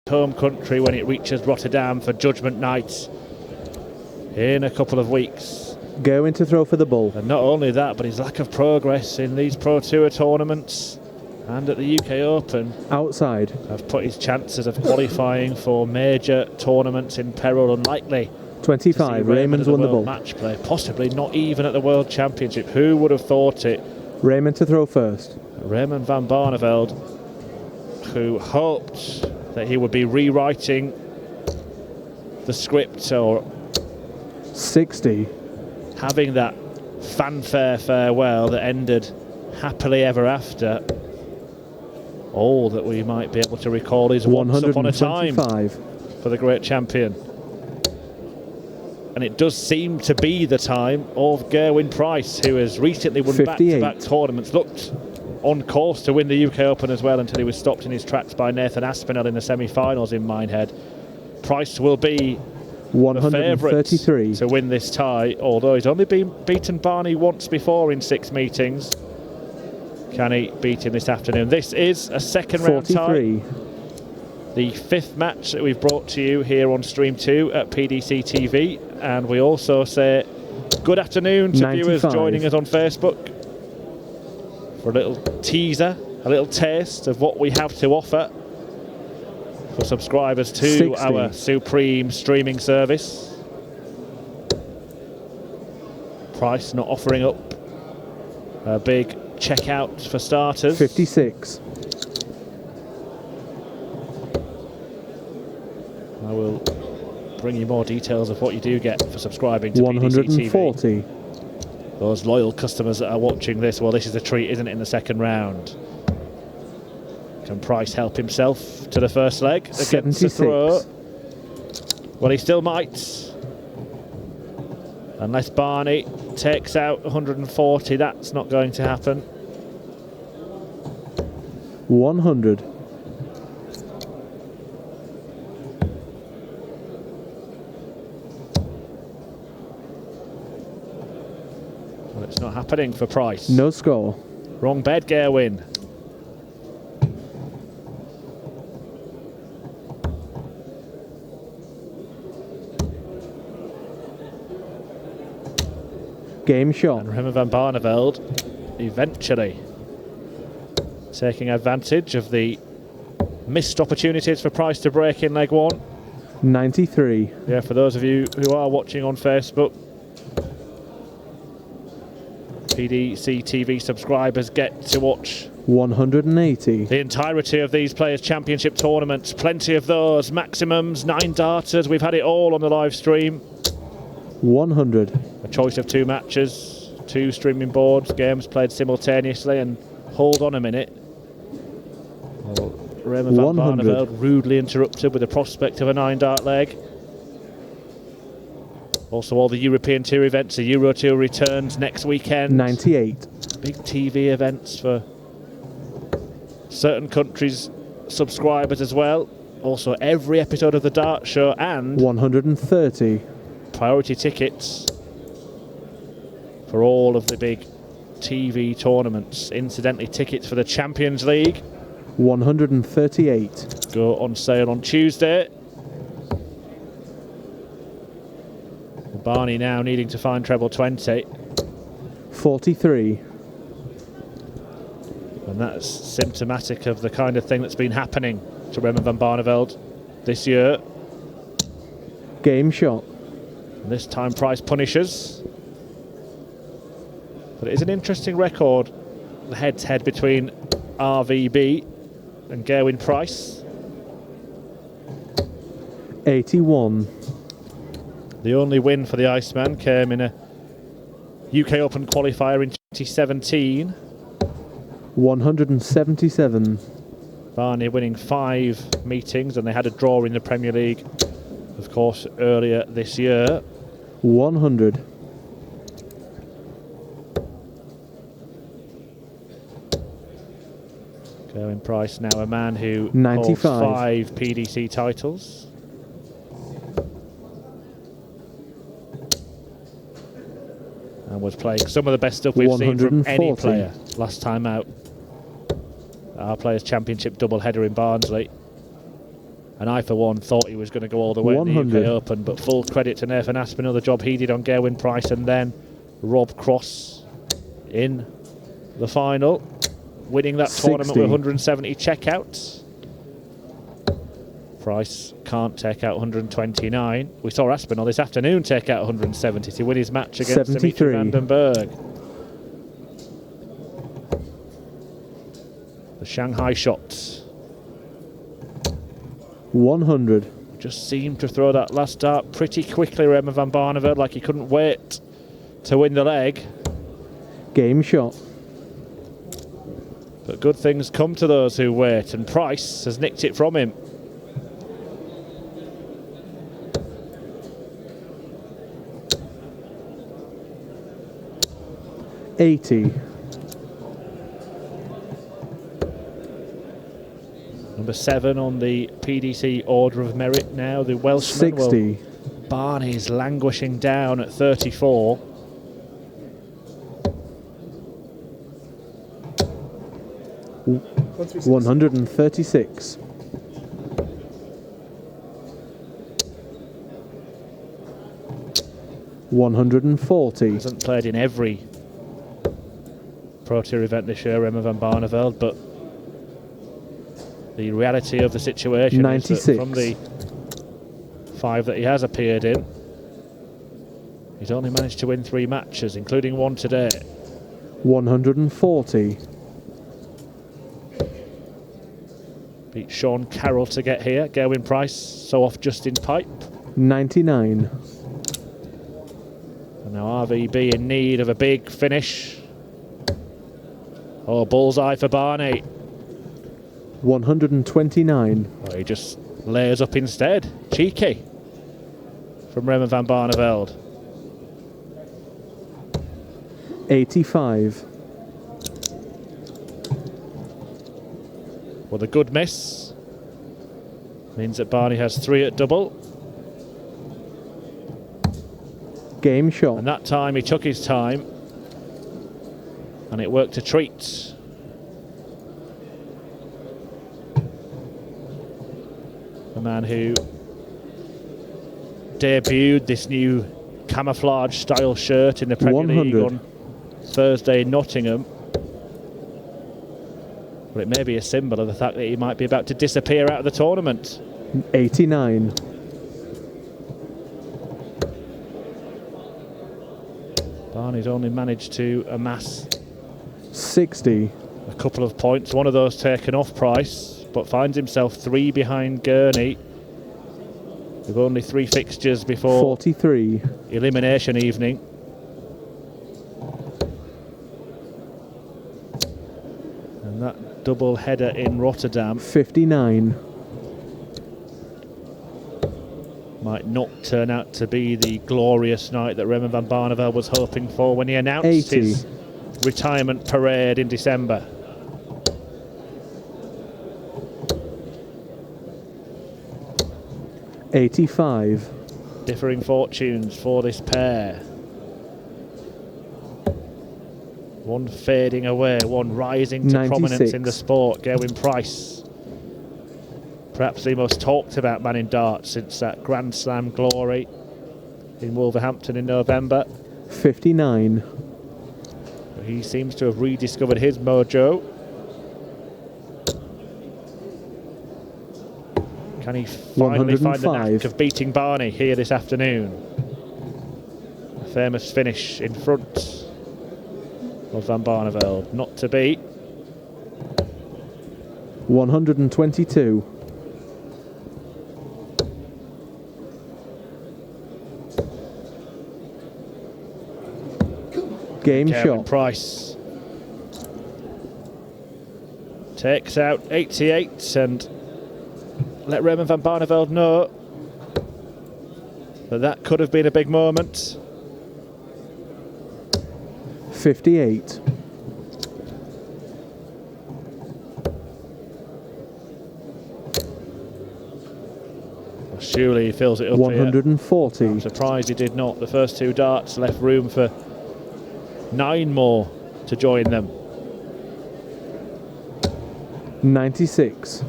home country when it reaches Rotterdam for Judgment Night in a couple of weeks. Gerwyn to throw for the bull. And not only that, but his lack of progress in these Pro Tour tournaments and at the UK Open Outside. have put his chances of qualifying for major tournaments in peril. Unlikely. 25. Raymond's won the bull. Match play, possibly not even at the World Championship. Who would have thought it? Raymond to throw first. Raymond van Barneveld, who hoped that he would be rewriting the script or 60. having that fanfare farewell that ended happily ever after. All that we might be able to recall is once upon a time for the great champion. And it does seem to be the time of Gerwyn Price, who has recently won 58. back-to-back tournaments, looked on course to win the UK Open as well until he was stopped in his tracks by Nathan Aspinall in the semi-finals in Minehead. Price will be 133 to win this tie, although he's only been beaten Barney once before in 6 meetings. Can he beat him this afternoon? This is a second round tie. The 5th match that we've brought to you here on Stream 2 at PDC TV. And we also say good afternoon to 95. viewers joining us on Facebook for a little teaser, a little taste of what we have to offer for subscribers to 60. our supreme streaming service. Price not offering up a big checkout for starters. 56. I will bring you more details of what you do get for subscribing to 140. PDC TV. Those loyal customers that are watching this, well, this is a treat, isn't it, in the second round? Can Price help himself to the first leg against 76. the throw? Well, he still might. Unless Barney takes out 140, that's not going to happen. 100. Well, it's not happening for Price. No score. Wrong bed, Gerwyn. Game shot. And Raymond van Barneveld eventually taking advantage of the missed opportunities for Price to break in leg one. 93. Yeah, for those of you who are watching on Facebook, PDC TV subscribers get to watch 180. the entirety of these Players' Championship tournaments. Plenty of those. Maximums, 9 darters. We've had it all on the live stream. 100. A choice of 2 matches, 2 streaming boards, games played simultaneously, and hold on a minute. Well, Raymond van 100. Barneveld rudely interrupted with the prospect of a 9-dart leg. Also, all the European Tour events, the Euro Tour returns next weekend. 98. Big TV events for certain countries' subscribers as well. Also, every episode of the Dart Show and 130. priority tickets for all of the big TV tournaments. Incidentally, tickets for the Champions League 138. go on sale on Tuesday. Barney now needing to find treble 20. 43. And that's symptomatic of the kind of thing that's been happening to Raymond van Barneveld this year. Game shot. And this time Price punishes. But it is an interesting record, the head-to-head between RVB and Gerwyn Price. 81. The only win for the Iceman came in a UK Open qualifier in 2017. 177. Barney winning 5 meetings, and they had a draw in the Premier League, of course, earlier this year. 100. Gerwyn Price, now a man who 95. holds 5 PDC titles. And was playing some of the best stuff we've seen from any 140. player last time out. Our Players' Championship double-header in Barnsley. And I, for one, thought he was going to go all the way in the 100. UK Open, but full credit to Nathan Aspinall, the job he did on Gerwyn Price, and then Rob Cross in the final, winning that 60. tournament with 170 checkouts. Price can't take out 129. We saw Aspinall this afternoon take out 170 to win his match against Dimitri 73. van den Berg. The Shanghai shot. 100. Just seemed to throw that last dart pretty quickly, Raymond van Barneveld, like he couldn't wait to win the leg. Game shot. But good things come to those who wait, and Price has nicked it from him. $80. Number 7 on the PDC Order of Merit now, the Welshman. $60. Well, Barney's languishing down at 34. $136. $140. Hasn't played in every Pro Tour event this year, Raymond van Barneveld, but the reality of the situation 96. is that from the 5 that he has appeared in, he's only managed to win 3 matches, including one today. 140. Beat Sean Carroll to get here. Gerwyn Price, so off just in pipe. 99. And now RVB in need of a big finish. Oh, bullseye for Barney. 129. Oh, he just layers up instead. Cheeky from Raymond van Barneveld. 85. Well, the good miss means that Barney has 3 at double. Game shot. And that time he took his time and it worked a treat. The man who debuted this new camouflage style shirt in the Premier 100. League on Thursday in Nottingham. But it may be a symbol of the fact that he might be about to disappear out of the tournament. 89. Barney's only managed to amass 60. a couple of points, one of those taken off Price, but finds himself 3 behind Gurney with only 3 fixtures before 43. elimination evening. And that double header in Rotterdam 59. might not turn out to be the glorious night that Raymond van Barneveld was hoping for when he announced 80. his retirement parade in December. $85. Differing fortunes for this pair. One fading away, one rising to 96. prominence in the sport. Gerwyn Price, perhaps the most talked about man in darts since that Grand Slam glory in Wolverhampton in November. 59. He seems to have rediscovered his mojo. Can he finally find the knack 105. of beating Barney here this afternoon? A famous finish in front of Van Barneveld. Not to be. 122. Game Gerwyn shot. Price takes out 88 and let Raymond van Barneveld know that that could have been a big moment. 58. Well, surely he fills it up 140. here. I'm surprised he did not. The first 2 darts left room for 9 more to join them. 96.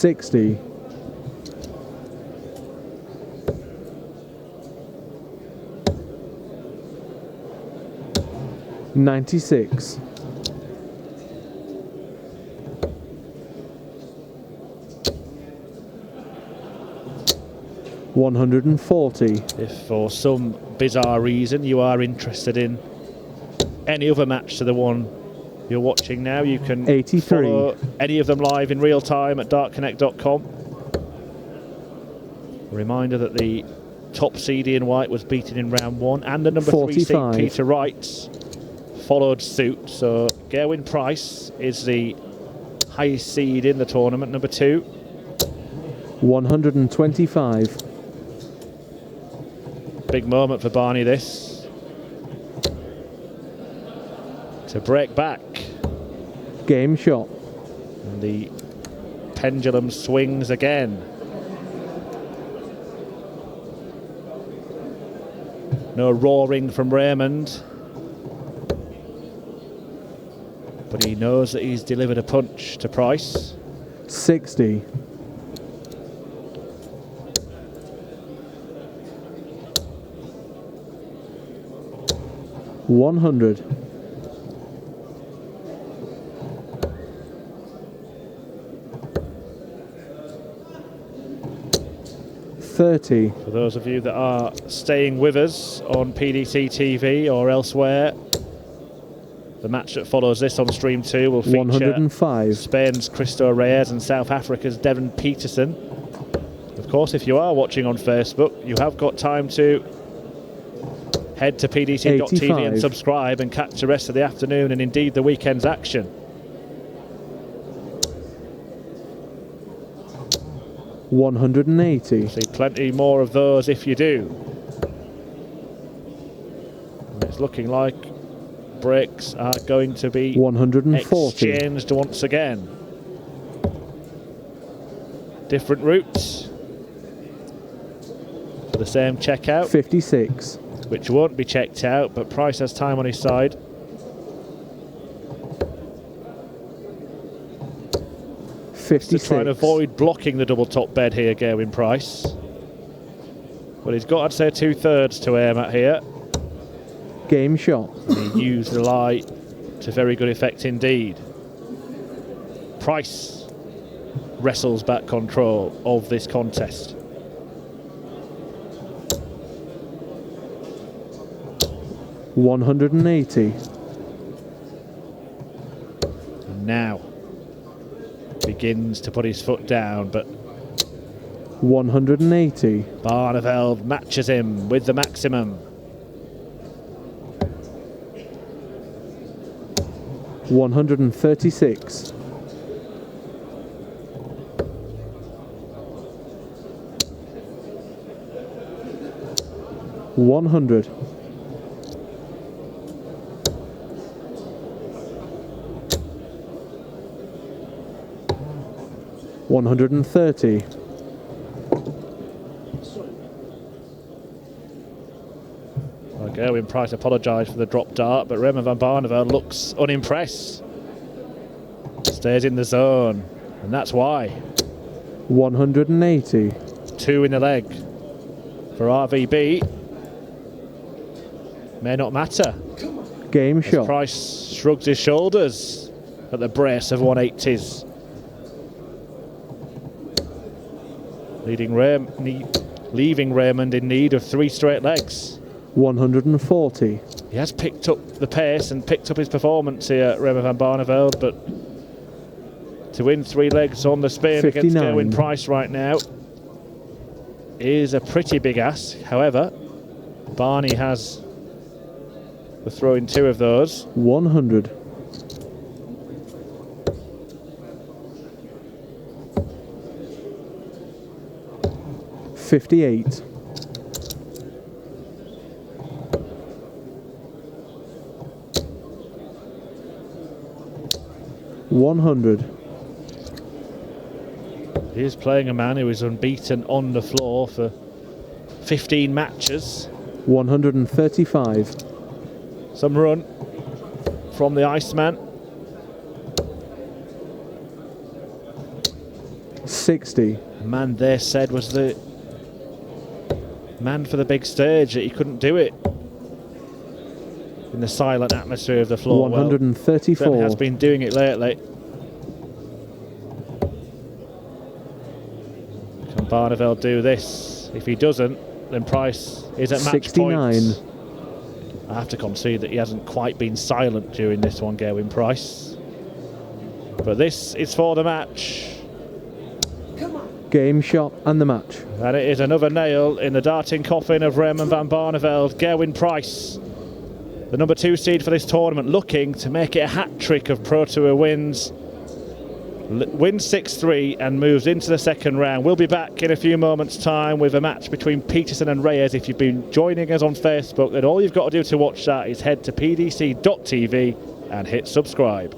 60. 96. 140. If for some bizarre reason you are interested in any other match to the one you're watching now, you can 83. follow any of them live in real time at dartconnect.com. A reminder that the top seed Ian White was beaten in round 1, and the number 3 seed Peter Wright followed suit. So Gerwyn Price is the highest seed in the tournament, number 2. 125. Big moment for Barney, this. To break back. Game shot. And the pendulum swings again. No roaring from Raymond. But he knows that he's delivered a punch to Price. 60. 100. 30. For those of you that are staying with us on PDC TV or elsewhere, the match that follows this on Stream 2 will feature 105. Spain's Cristo Reyes and South Africa's Devon Peterson. Of course, if you are watching on Facebook, you have got time to head to pdc.tv and subscribe and catch the rest of the afternoon and indeed the weekend's action. 180. See plenty more of those if you do. And it's looking like breaks are going to be 140. exchanged once again. Different routes for the same checkout. 56. Which won't be checked out, but Price has time on his side. 56. To try and avoid blocking the double top bed here, Gerwyn Price. But he's got, I'd say, 2/3 to aim at here. Game shot. And he used the lie to very good effect indeed. Price wrestles back control of this contest. 180. And now begins to put his foot down, but 180. Barneveld matches him with the maximum. 136. 100. 130. Well, Gerwyn Price apologised for the drop dart, but Raymond van Barneveld looks unimpressed. Stays in the zone, and that's why. 180. 2 in the leg for RVB. May not matter. Game shot. Price shrugs his shoulders at the brace of 180s. Leaving Raymond in need of 3 straight legs. 140. He has picked up the pace and picked up his performance here, Raymond van Barneveld, but to win 3 legs on the spin 59. against Gerwyn Price right now is a pretty big ask. However, Barney has the throw in 2 of those. 100. 58. 100. He is playing a man who is unbeaten on the floor for 15 matches. 135. Some run from the Iceman. 60. A man they said was the man for the big stage, that he couldn't do it in the silent atmosphere of the floor. 134. Well, has been doing it lately. Can Barneveld do this? If he doesn't, then Price is at match 69. points. I have to concede that he hasn't quite been silent during this one, Gerwyn Price. But this is for the match. Game shot and the match. And it is another nail in the darting coffin of Raymond van Barneveld. Gerwyn Price, the number 2 seed for this tournament, looking to make it a hat-trick of Pro Tour wins. Wins 6-3 and moves into the second round. We'll be back in a few moments' time with a match between Peterson and Reyes. If you've been joining us on Facebook, then all you've got to do to watch that is head to pdc.tv and hit subscribe.